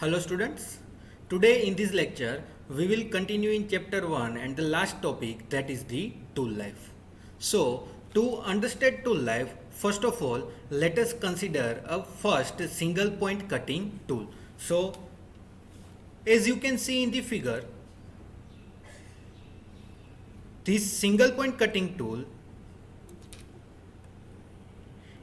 Hello students, today in this lecture we will continue in chapter 1 and the last topic, that is the tool life. So to understand tool life, first of all let us consider a first single point cutting tool. So as you can see in the figure, this single point cutting tool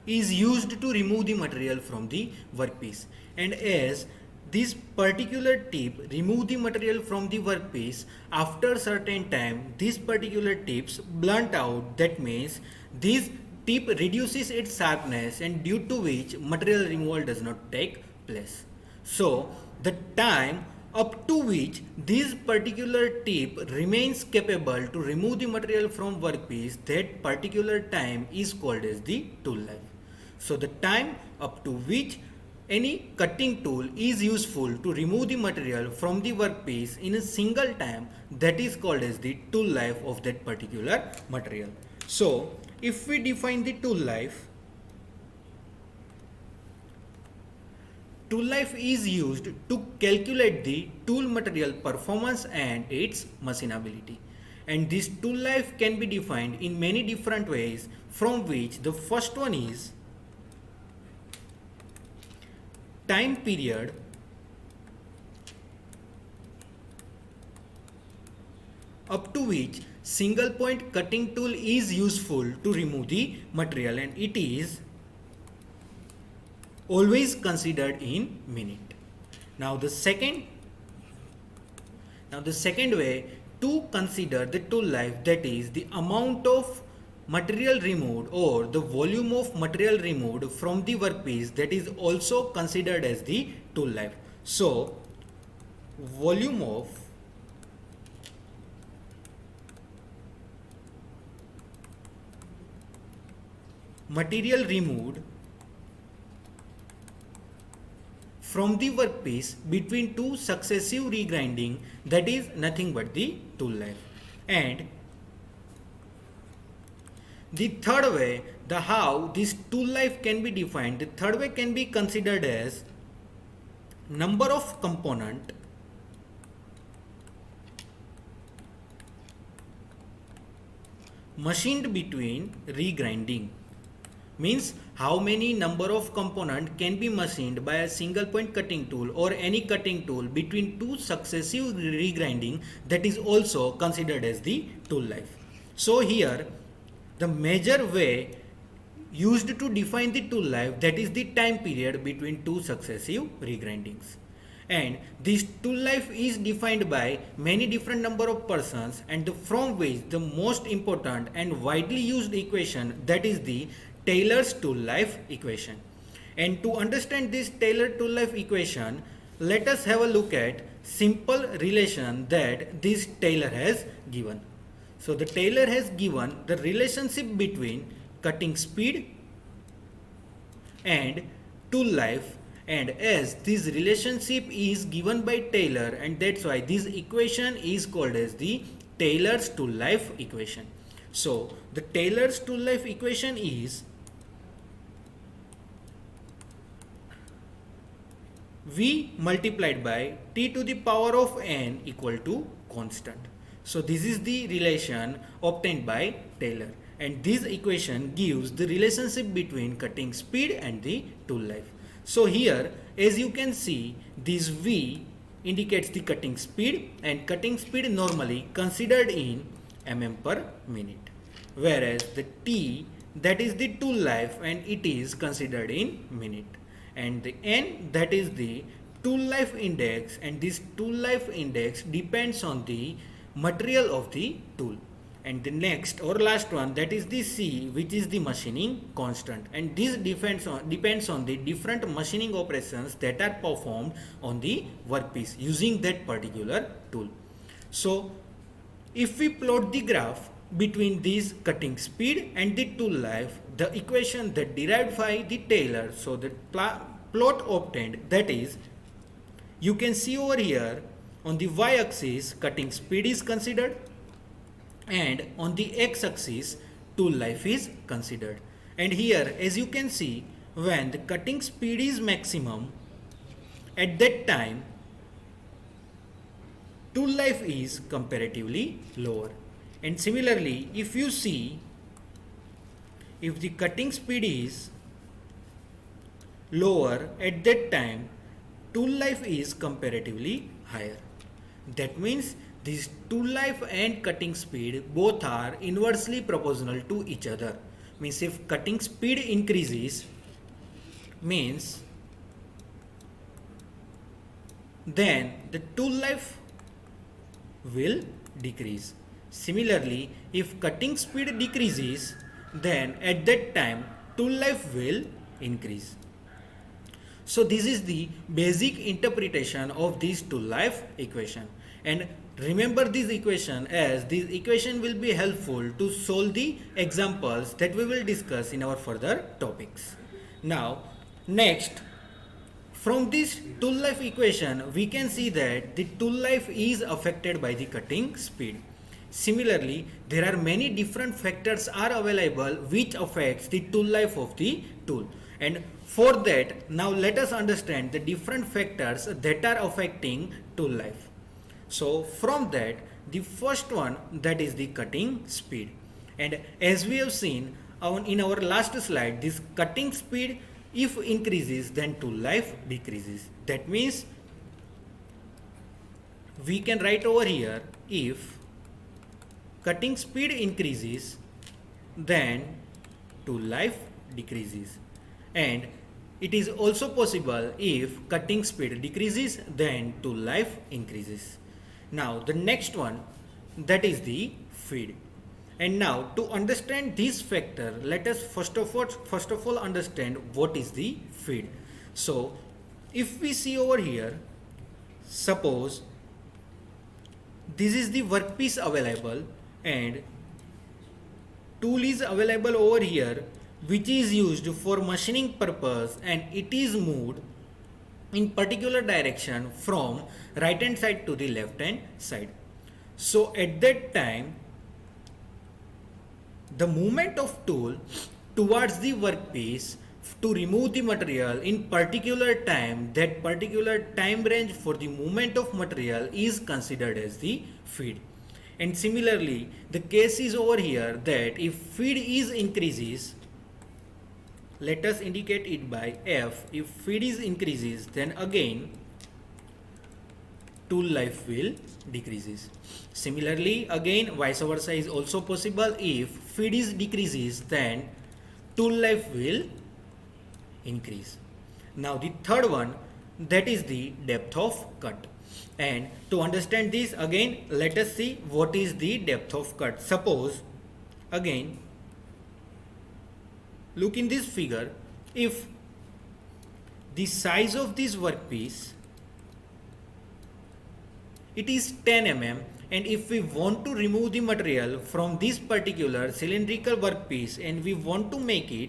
is used to remove the material from the workpiece, and as this particular tip remove the material from the workpiece, after certain time this particular tips blunt out. That means this tip reduces its sharpness, and due to which material removal does not take place. So the time up to which this particular tip remains capable to remove the material from workpiece, that particular time is called as the tool life. So the time up to which any cutting tool is useful to remove the material from the workpiece in a single time, that is called as the tool life of that particular material. So if we define the tool life is used to calculate the tool material performance and its machinability. And this tool life can be defined in many different ways, from which the first one is time period up to which single point cutting tool is useful to remove the material, and it is always considered in minute. Now the second way to consider the tool life, that is the amount of material removed or the volume of material removed from the workpiece, that is also considered as the tool life. So volume of material removed from the workpiece between two successive regrinding, that is nothing but the tool life. And the third way, the how this tool life can be defined, the third way can be considered as number of component machined between regrinding. Means how many number of component can be machined by a single point cutting tool or any cutting tool between two successive regrinding, that is also considered as the tool life. So here the major way used to define the tool life, that is the time period between two successive regrindings. And this tool life is defined by many different number of persons, and from which the most important and widely used equation, that is the Taylor's tool life equation. And to understand this Taylor tool life equation, let us have a look at simple relation that this Taylor has given. So the Taylor has given the relationship between cutting speed and tool life, and as this relationship is given by Taylor, and that's why this equation is called as the Taylor's tool life equation. So the Taylor's tool life equation is V multiplied by T to the power of N equal to constant. So this is the relation obtained by Taylor, and this equation gives the relationship between cutting speed and the tool life. So here as you can see, this V indicates the cutting speed, and cutting speed normally considered in mm per minute, whereas the T, that is the tool life, and it is considered in minute, and the N, that is the tool life index, and this tool life index depends on the material of the tool. And the next or last one, that is the C, which is the machining constant, and this depends on the different machining operations that are performed on the workpiece using that particular tool. So if we plot the graph between this cutting speed and the tool life, the equation that derived by the Taylor, so the plot obtained, that is, you can see over here on the y-axis cutting speed is considered, and on the x-axis tool life is considered. And here as you can see, when the cutting speed is maximum, at that time tool life is comparatively lower. And similarly, if you see, if the cutting speed is lower, at that time tool life is comparatively higher. That means this tool life and cutting speed both are inversely proportional to each other. Means if cutting speed increases, means then the tool life will decrease. Similarly, if cutting speed decreases, then at that time tool life will increase. So this is the basic interpretation of this tool life equation. And remember this equation, as this equation will be helpful to solve the examples that we will discuss in our further topics. Now, next, from this tool life equation, we can see that the tool life is affected by the cutting speed. Similarly, there are many different factors are available which affects the tool life of the tool. And for that, now let us understand the different factors that are affecting tool life. So from that, the first one, that is the cutting speed. And as we have seen in our last slide, this cutting speed, if increases, then tool life decreases. That means we can write over here, if cutting speed increases, then tool life decreases. And it is also possible, if cutting speed decreases, then tool life increases. Now the next one, that is the feed. And now to understand this factor, let us first of all understand what is the feed. So if we see over here, suppose this is the workpiece available and tool is available over here, which is used for machining purpose, and it is moved in particular direction from right hand side to the left hand side. So at that time, the movement of tool towards the workpiece to remove the material in particular time, that particular time range for the movement of material is considered as the feed. And similarly, the case is over here that if feed is increases, let us indicate it by F. If feed is increases, then again tool life will decreases. Similarly, again vice versa is also possible. If feed is decreases, then tool life will increase. Now the third one, that is the depth of cut. And to understand this, again let us see what is the depth of cut. Suppose again, look in this figure, if the size of this workpiece, it is 10 mm, and if we want to remove the material from this particular cylindrical workpiece and we want to make it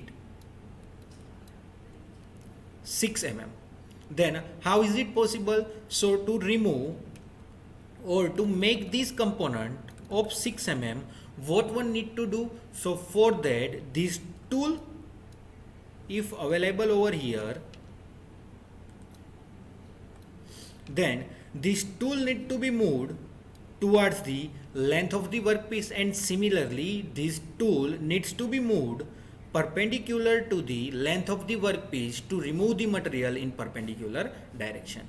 6 mm, then how is it possible? So to remove or to make this component of 6 mm, what one need to do? So for that, this tool, if available over here, then this tool need to be moved towards the length of the workpiece, and similarly this tool needs to be moved perpendicular to the length of the workpiece to remove the material in perpendicular direction.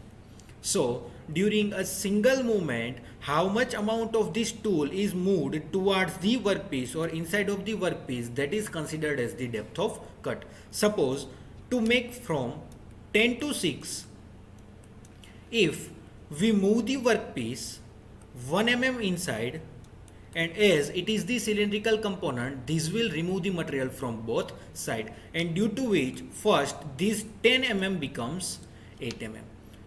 So during a single movement, how much amount of this tool is moved towards the workpiece or inside of the workpiece, that is considered as the depth of cut. Suppose to make from 10 to 6, if we move the workpiece 1 mm inside, and as it is the cylindrical component, this will remove the material from both sides, and due to which first this 10 mm becomes 8 mm.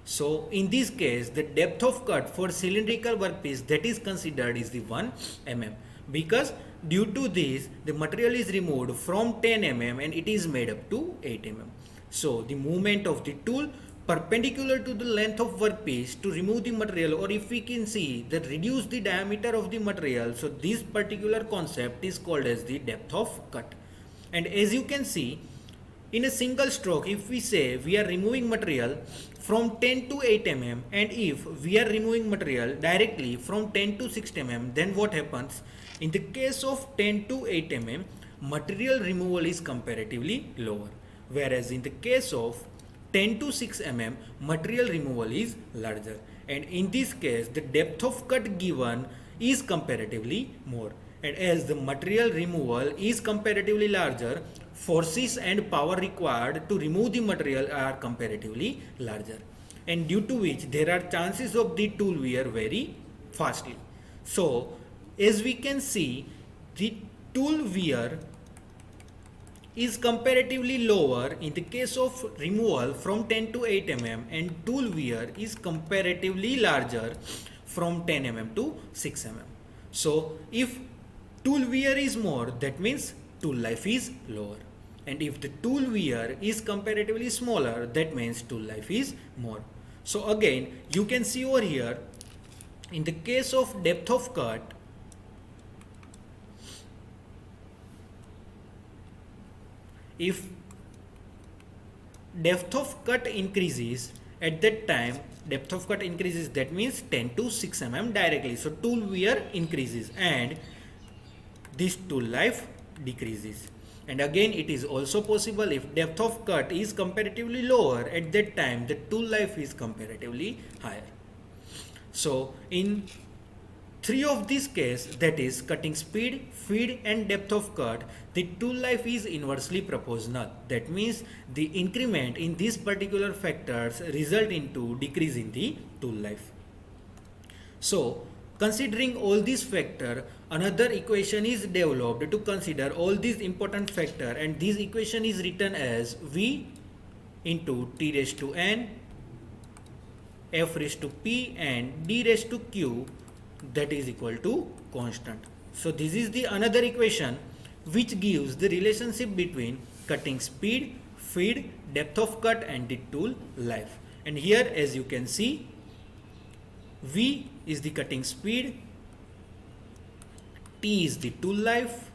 So in this case, the depth of cut for cylindrical workpiece that is considered is the 1 mm, because due to this the material is removed from 10 mm and it is made up to 8 mm. So the movement of the tool perpendicular to the length of workpiece to remove the material, or if we can see that reduce the diameter of the material, so this particular concept is called as the depth of cut. And as you can see in a single stroke, if we say we are removing material from 10 to 8 mm, and if we are removing material directly from 10 to 6 mm, then what happens? In the case of 10 to 8 mm, material removal is comparatively lower, whereas in the case of 10 to 6 mm, material removal is larger, and in this case the depth of cut given is comparatively more, and as the material removal is comparatively larger, forces and power required to remove the material are comparatively larger, and due to which there are chances of the tool wear very fastly. So as we can see, the tool wear is comparatively lower in the case of removal from 10 to 8 mm, and tool wear is comparatively larger from 10 mm to 6 mm. So if tool wear is more, that means tool life is lower, and if the tool wear is comparatively smaller, that means tool life is more. So again, you can see over here, in the case of depth of cut, if depth of cut increases, at that time depth of cut increases, that means 10 to 6 mm directly, so tool wear increases and this tool life decreases. And again, it is also possible if depth of cut is comparatively lower, at that time the tool life is comparatively higher. So in three of these cases, that is cutting speed, feed and depth of cut, the tool life is inversely proportional. That means the increment in these particular factors result into decrease in the tool life. So considering all these factors, another equation is developed to consider all these important factors, and this equation is written as V into T raised to N, F raised to P and D raised to Q, that is equal to constant. So this is the another equation which gives the relationship between cutting speed, feed, depth of cut and the tool life. And here as you can see, V is the cutting speed, T is the tool life,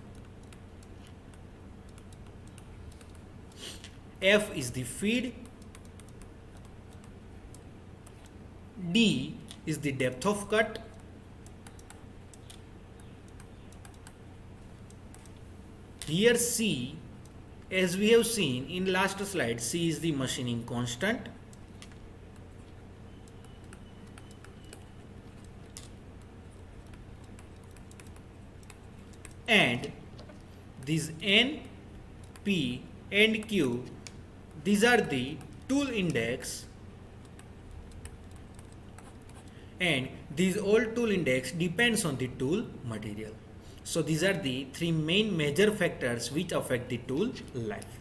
F is the feed, D is the depth of cut, here C, as we have seen in last slide, C is the machining constant, and these N, P and Q, these are the tool index, and these all tool index depends on the tool material. So these are the three main major factors which affect the tool life.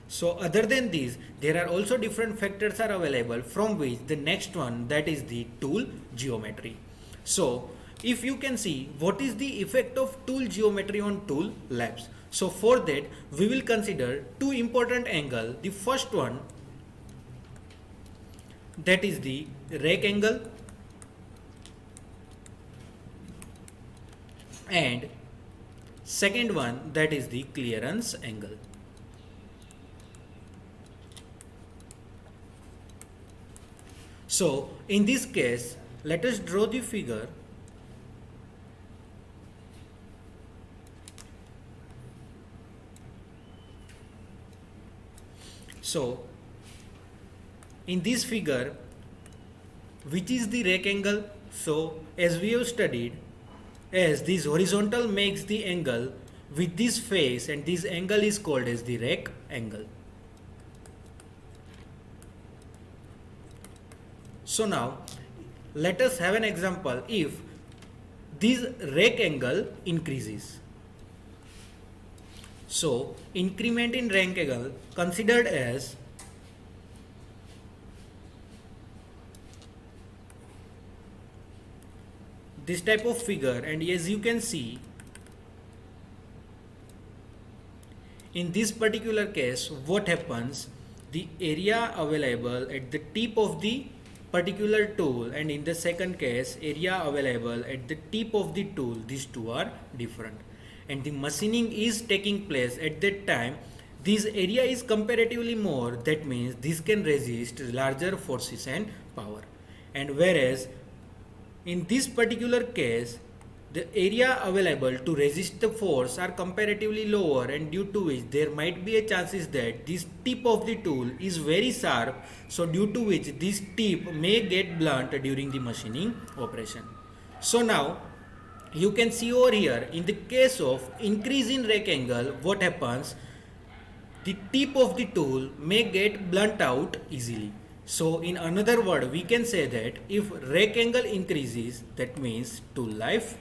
So other than these, there are also different factors are available, from which the next one, that is the tool geometry. So if you can see what is the effect of tool geometry on tool lives. So for that we will consider two important angles. The first one, that is the rack angle, and second one, that is the clearance angle. So in this case, let us draw the figure. So in this figure, which is the rack angle? So as we have studied, as this horizontal makes the angle with this face, and this angle is called as the rack angle. So now let us have an example. If this rack angle increases, so increment in rack angle considered as this type of figure, and as you can see, in this particular case what happens, the area available at the tip of the particular tool, and in the second case area available at the tip of the tool, these two are different, and the machining is taking place at that time. this area is comparatively more, that means this can resist larger forces and power. And whereas in this particular case, the area available to resist the force are comparatively lower, and due to which there might be a chances that this tip of the tool is very sharp, so due to which this tip may get blunt during the machining operation. So now you can see over here, in the case of increase in rake angle, what happens, the tip of the tool may get blunt out easily. So in another word, we can say that if rake angle increases, that means tool life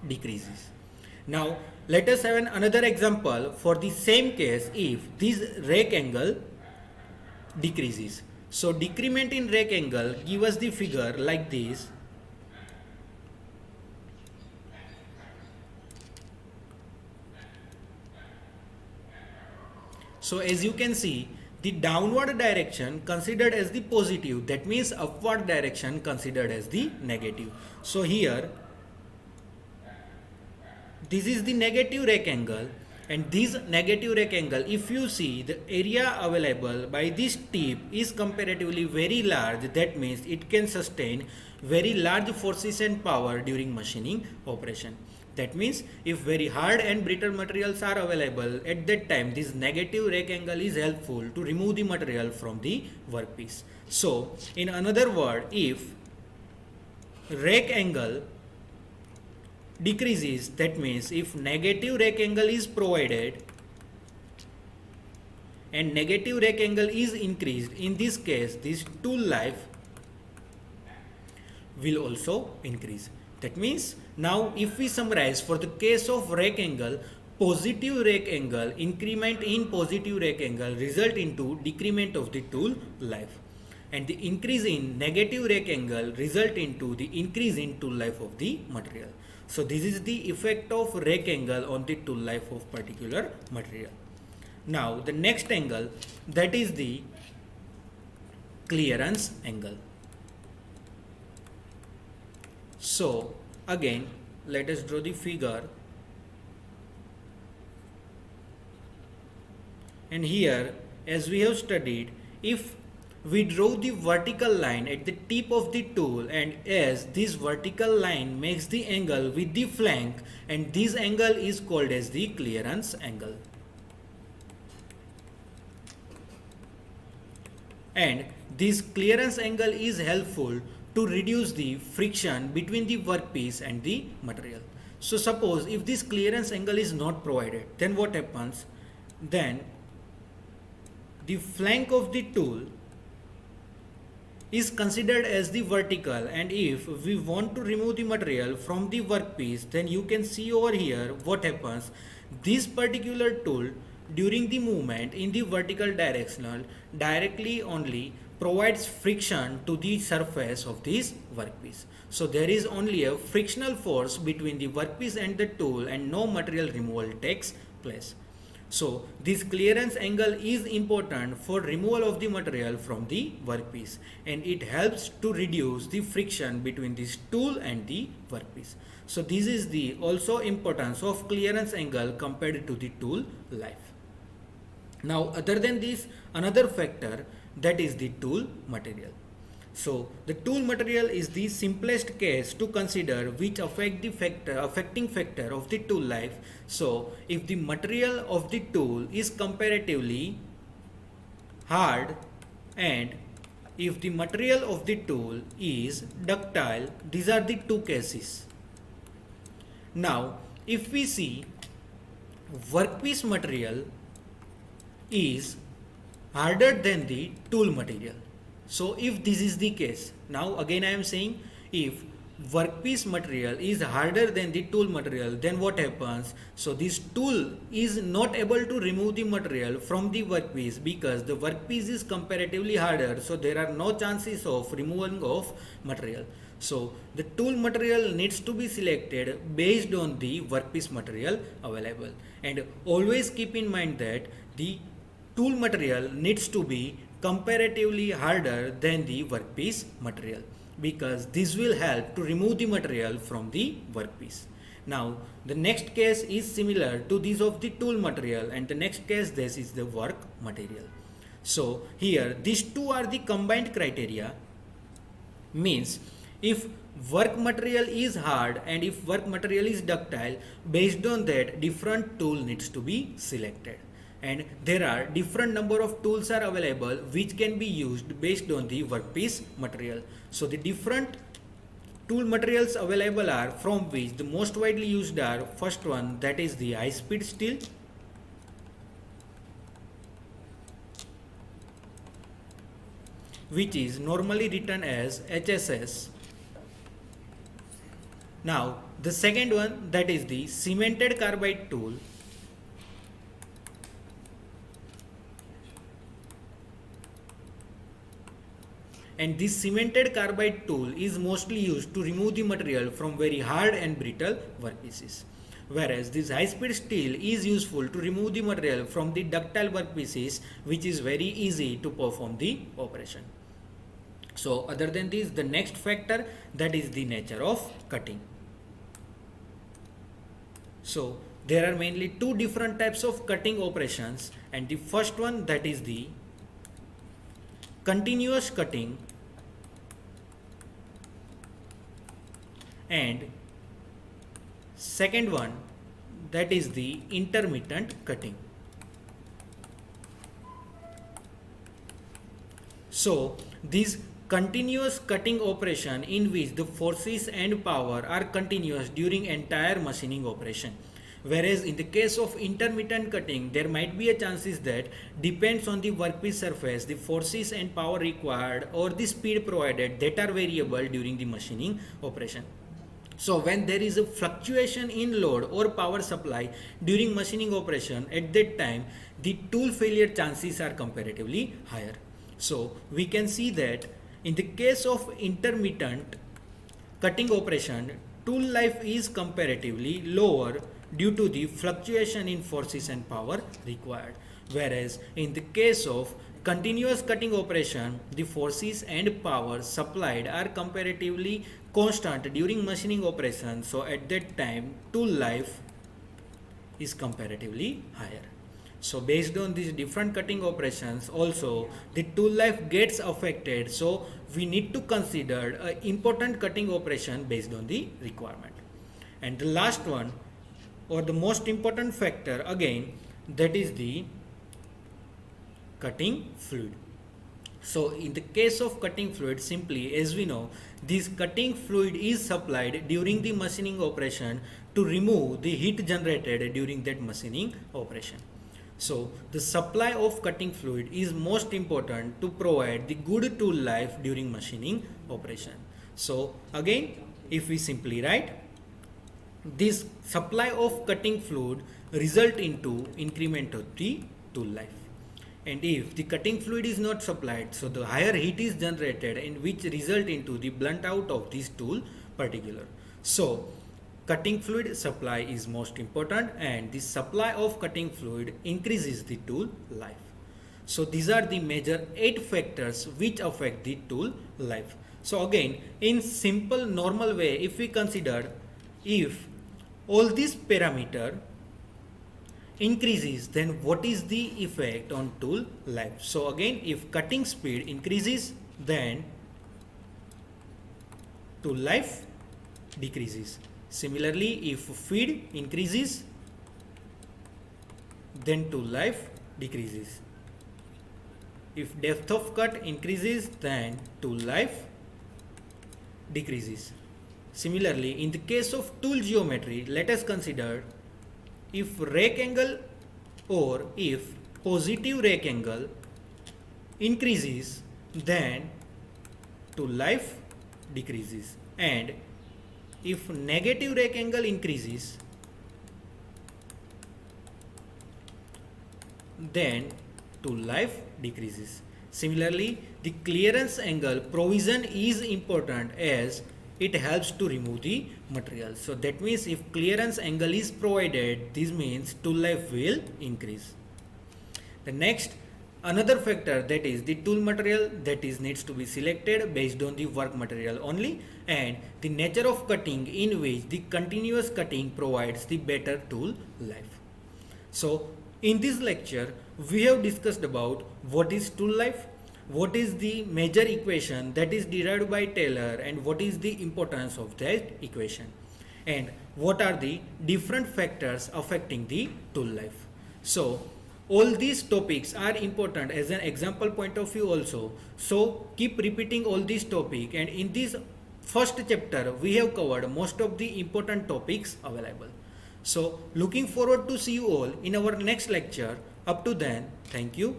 decreases. Now let us have another example for the same case if this rake angle decreases. So decrement in rake angle give us the figure like this. So as you can see, the downward direction considered as the positive, that means upward direction considered as the negative. So here this is the negative rake angle, and this negative rake angle, if you see, the area available by this tip is comparatively very large, that means it can sustain very large forces and power during machining operation. That means if very hard and brittle materials are available at that time, this negative rake angle is helpful to remove the material from the workpiece. So in another word, if rake angle decreases, that means if negative rake angle is provided and negative rake angle is increased, in this case this tool life will also increase. That means now if we summarize, for the case of rake angle, positive rake angle, increment in positive rake angle result into decrement of the tool life, and the increase in negative rake angle result into the increase in tool life of the material. So this is the effect of rake angle on the tool life of particular material. Now the next angle, that is the clearance angle. So again let us draw the figure, and here as we have studied, if we draw the vertical line at the tip of the tool, and as this vertical line makes the angle with the flank, and this angle is called as the clearance angle. And this clearance angle is helpful to reduce the friction between the workpiece and the material. So suppose if this clearance angle is not provided, then what happens? Then the flank of the tool is considered as the vertical, and if we want to remove the material from the workpiece, then you can see over here what happens. This particular tool during the movement in the vertical directional directly only provides friction to the surface of this workpiece. So there is only a frictional force between the workpiece and the tool, and no material removal takes place. So this clearance angle is important for removal of the material from the workpiece, and it helps to reduce the friction between this tool and the workpiece. So this is the also importance of clearance angle compared to the tool life. Now other than this, another factor, that is the tool material. So the tool material is the simplest case to consider which affecting factor of the tool life. So if the material of the tool is comparatively hard, and if the material of the tool is ductile, these are the two cases. Now if we see workpiece material is harder than the tool material. So if this is the case, now again I am saying, if workpiece material is harder than the tool material, then what happens? So this tool is not able to remove the material from the workpiece because the workpiece is comparatively harder, so there are no chances of removing of material. So the tool material needs to be selected based on the workpiece material available, and always keep in mind that the tool material needs to be comparatively harder than the workpiece material, because this will help to remove the material from the workpiece. Now the next case is similar to this of the tool material, and the next case this is the work material. So here these two are the combined criteria, means if work material is hard and if work material is ductile, based on that different tool needs to be selected, and there are different number of tools are available which can be used based on the workpiece material. So the different tool materials available are, from which the most widely used are, first one that is the high speed steel, which is normally written as HSS. Now the second one that is the cemented carbide tool, and this cemented carbide tool is mostly used to remove the material from very hard and brittle workpieces, whereas this high speed steel is useful to remove the material from the ductile workpieces, which is very easy to perform the operation. So other than this, the next factor that is the nature of cutting. So there are mainly two different types of cutting operations, and the first one that is the continuous cutting, and second one that is the intermittent cutting. So this continuous cutting operation in which the forces and power are continuous during entire machining operation, whereas in the case of intermittent cutting there might be a chances that depends on the workpiece surface the forces and power required or the speed provided that are variable during the machining operation. So when there is a fluctuation in load or power supply during machining operation, at that time the tool failure chances are comparatively higher. So we can see that in the case of intermittent cutting operation, tool life is comparatively lower due to the fluctuation in forces and power required, whereas in the case of continuous cutting operation, the forces and power supplied are comparatively constant during machining operation, so at that time tool life is comparatively higher. So based on these different cutting operations also the tool life gets affected, so we need to consider an important cutting operation based on the requirement. And the last one or the most important factor again, that is the cutting fluid. So in the case of cutting fluid, simply as we know, this cutting fluid is supplied during the machining operation to remove the heat generated during that machining operation. So the supply of cutting fluid is most important to provide the good tool life during machining operation. So again, if we simply write, this supply of cutting fluid result into increment of the tool life. And if the cutting fluid is not supplied, so the higher heat is generated and which result into the blunt out of this tool particular. So cutting fluid supply is most important, and the supply of cutting fluid increases the tool life. So these are the major 8 factors which affect the tool life. So again, in simple normal way, if we consider, if all these parameter increases, then what is the effect on tool life? So again, if cutting speed increases, then tool life decreases. Similarly, if feed increases, then tool life decreases. If depth of cut increases, then tool life decreases. Similarly, in the case of tool geometry, let us consider, if rake angle or if positive rake angle increases, then tool life decreases, and if negative rake angle increases, then tool life decreases. Similarly, the clearance angle provision is important as it helps to remove the material. So that means if clearance angle is provided, this means tool life will increase. The next, another factor, that is the tool material that is needs to be selected based on the work material only, and the nature of cutting, in which the continuous cutting provides the better tool life. So in this lecture we have discussed about what is tool life, what is the major equation that is derived by Taylor, and what is the importance of that equation, and what are the different factors affecting the tool life. So all these topics are important as an example point of view also, so keep repeating all these topics, and in this first chapter we have covered most of the important topics available. So looking forward to see you all in our next lecture. Up to then, thank you.